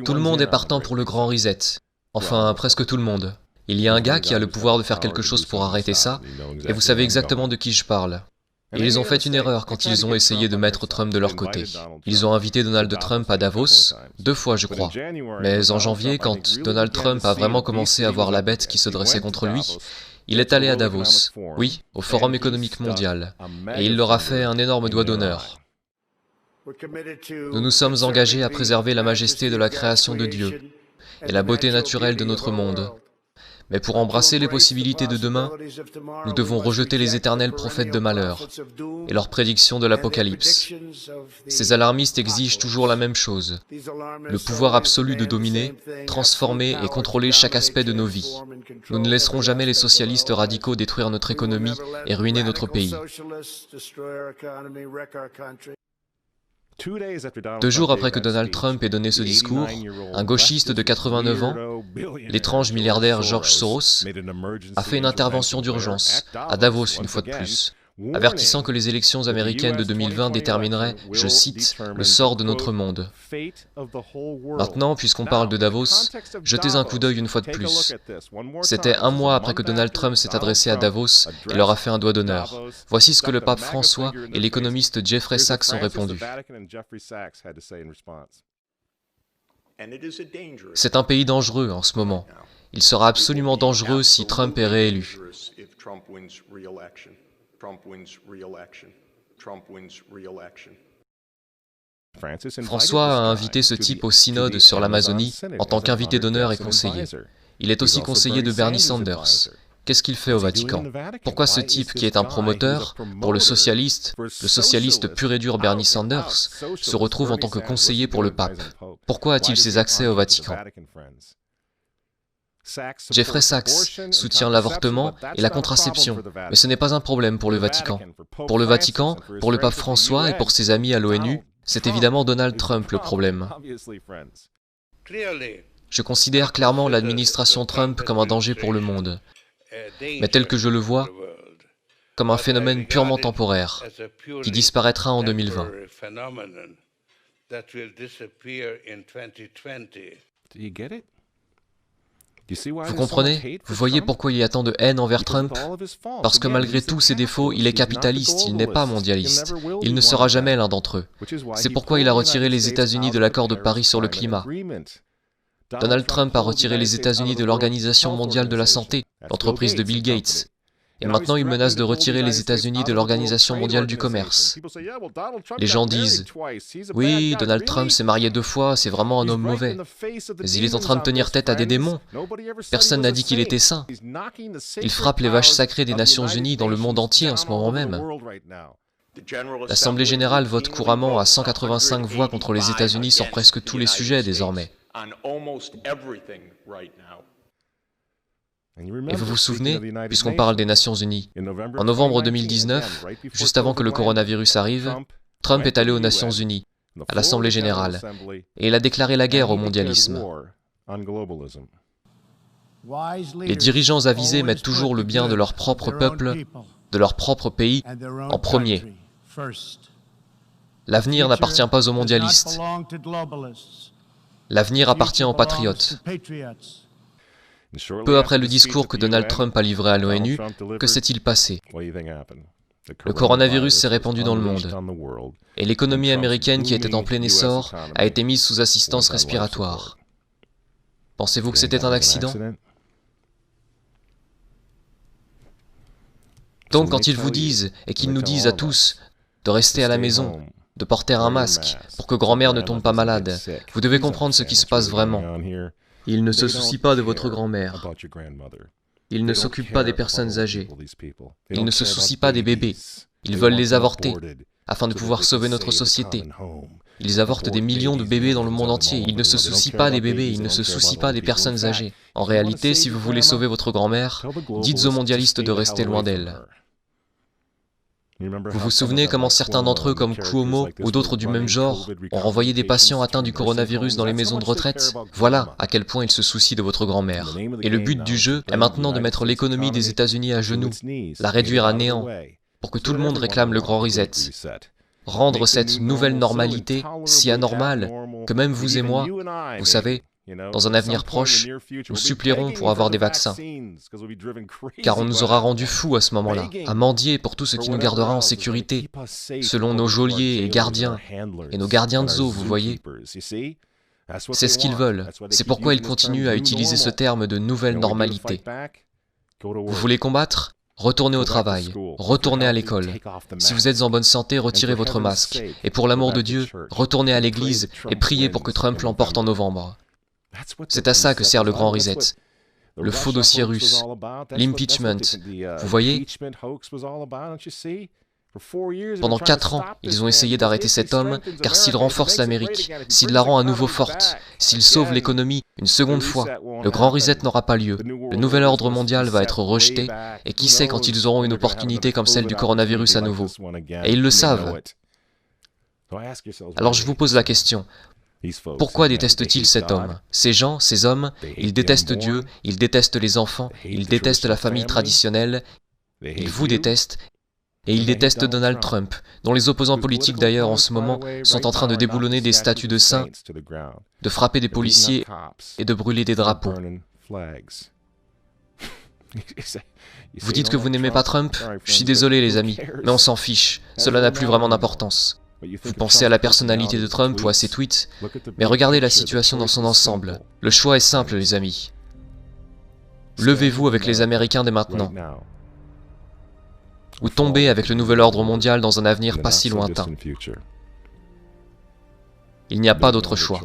Tout le monde est partant pour le grand reset. Enfin, presque tout le monde. Il y a un gars qui a le pouvoir de faire quelque chose pour arrêter ça, et vous savez exactement de qui je parle. Et ils ont fait une erreur quand ils ont essayé de mettre Trump de leur côté. Ils ont invité Donald Trump à Davos, 2 fois je crois. Mais en janvier, quand Donald Trump a vraiment commencé à voir la bête qui se dressait contre lui, il est allé à Davos, oui, au Forum économique mondial, et il leur a fait un énorme doigt d'honneur. Nous nous sommes engagés à préserver la majesté de la création de Dieu et la beauté naturelle de notre monde. Mais pour embrasser les possibilités de demain, nous devons rejeter les éternels prophètes de malheur et leurs prédictions de l'Apocalypse. Ces alarmistes exigent toujours la même chose, le pouvoir absolu de dominer, transformer et contrôler chaque aspect de nos vies. Nous ne laisserons jamais les socialistes radicaux détruire notre économie et ruiner notre pays. 2 jours après que Donald Trump ait donné ce discours, un gauchiste de 89 ans, l'étrange milliardaire George Soros, a fait une intervention d'urgence, à Davos une fois de plus, avertissant que les élections américaines de 2020 détermineraient, je cite, le sort de notre monde. Maintenant, puisqu'on parle de Davos, jetez un coup d'œil une fois de plus. C'était 1 mois après que Donald Trump s'est adressé à Davos et leur a fait un doigt d'honneur. Voici ce que le pape François et l'économiste Jeffrey Sachs ont répondu. C'est un pays dangereux en ce moment. Il sera absolument dangereux si Trump est réélu. François a invité ce type au synode sur l'Amazonie en tant qu'invité d'honneur et conseiller. Il est aussi conseiller de Bernie Sanders. Qu'est-ce qu'il fait au Vatican? Pourquoi ce type qui est un promoteur, pour le socialiste pur et dur Bernie Sanders, se retrouve en tant que conseiller pour le pape? Pourquoi a-t-il ces accès au Vatican? Jeffrey Sachs soutient l'avortement et la contraception, mais ce n'est pas un problème pour le Vatican. Pour le Vatican, pour le pape François et pour ses amis à l'ONU, c'est évidemment Donald Trump le problème. Je considère clairement l'administration Trump comme un danger pour le monde, mais tel que je le vois, comme un phénomène purement temporaire, qui disparaîtra en 2020. Vous comprenez? Vous voyez pourquoi il y a tant de haine envers Trump? Parce que malgré tous ses défauts, il est capitaliste, il n'est pas mondialiste. Il ne sera jamais l'un d'entre eux. C'est pourquoi il a retiré les États-Unis de l'accord de Paris sur le climat. Donald Trump a retiré les États-Unis de l'Organisation mondiale de la santé, l'entreprise de Bill Gates. Et maintenant, il menace de retirer les États-Unis de l'Organisation mondiale du commerce. Les gens disent « Oui, Donald Trump s'est marié 2 fois, c'est vraiment un homme mauvais. Mais il est en train de tenir tête à des démons. Personne n'a dit qu'il était saint. Il frappe les vaches sacrées des Nations Unies dans le monde entier en ce moment même. L'Assemblée générale vote couramment à 185 voix contre les États-Unis sur presque tous les sujets désormais. Et vous vous souvenez, puisqu'on parle des Nations Unies, en novembre 2019, juste avant que le coronavirus arrive, Trump est allé aux Nations Unies, à l'Assemblée générale, et il a déclaré la guerre au mondialisme. Les dirigeants avisés mettent toujours le bien de leur propre peuple, de leur propre pays, en premier. L'avenir n'appartient pas aux mondialistes. L'avenir appartient aux patriotes. Peu après le discours que Donald Trump a livré à l'ONU, que s'est-il passé? Le coronavirus s'est répandu dans le monde, et l'économie américaine qui était en plein essor a été mise sous assistance respiratoire. Pensez-vous que c'était un accident? Donc quand ils vous disent, et qu'ils nous disent à tous, de rester à la maison, de porter un masque, pour que grand-mère ne tombe pas malade, vous devez comprendre ce qui se passe vraiment. Ils ne se soucient pas de votre grand-mère. Ils ne s'occupent pas des personnes âgées. Ils ne se soucient pas des bébés. Ils veulent les avorter, afin de pouvoir sauver notre société. Ils avortent des millions de bébés dans le monde entier. Ils ne se soucient pas des bébés, ils ne se soucient pas des personnes âgées. En réalité, si vous voulez sauver votre grand-mère, dites aux mondialistes de rester loin d'elle. Vous vous souvenez comment certains d'entre eux, comme Cuomo ou d'autres du même genre, ont renvoyé des patients atteints du coronavirus dans les maisons de retraite? Voilà à quel point ils se soucient de votre grand-mère. Et le but du jeu est maintenant de mettre l'économie des États-Unis à genoux, la réduire à néant, pour que tout le monde réclame le grand reset. rendre cette nouvelle normalité si anormale que même vous et moi, vous savez, dans un avenir proche, nous supplierons pour avoir des vaccins, car on nous aura rendus fous à ce moment-là, à mendier pour tout ce qui nous gardera en sécurité, selon nos geôliers et gardiens, et nos gardiens de zoo, vous voyez. C'est ce qu'ils veulent, c'est pourquoi ils continuent à utiliser ce terme de nouvelle normalité. Vous voulez combattre ? Retournez au travail, retournez à l'école. Si vous êtes en bonne santé, retirez votre masque. Et pour l'amour de Dieu, retournez à l'église et priez pour que Trump l'emporte en novembre. C'est à ça que sert le grand reset. Le faux dossier russe, l'impeachment. Vous voyez ? Pendant 4 ans, ils ont essayé d'arrêter cet homme, car s'il renforce l'Amérique, s'il la rend à nouveau forte, s'il sauve l'économie une seconde fois, le grand reset n'aura pas lieu. Le nouvel ordre mondial va être rejeté, et qui sait quand ils auront une opportunité comme celle du coronavirus à nouveau. Et ils le savent. Alors je vous pose la question, pourquoi détestent-ils cet homme? Ces gens, ces hommes, ils détestent Dieu, ils détestent les enfants, ils détestent la famille traditionnelle, ils vous détestent, et ils détestent Donald Trump, dont les opposants politiques d'ailleurs en ce moment sont en train de déboulonner des statues de saints, de frapper des policiers et de brûler des drapeaux. Vous dites que vous n'aimez pas Trump? Je suis désolé les amis, mais on s'en fiche, cela n'a plus vraiment d'importance. Vous pensez à la personnalité de Trump ou à ses tweets, mais regardez la situation dans son ensemble. Le choix est simple les amis. Levez-vous avec les Américains dès maintenant, ou tombez avec le nouvel ordre mondial dans un avenir pas si lointain. Il n'y a pas d'autre choix.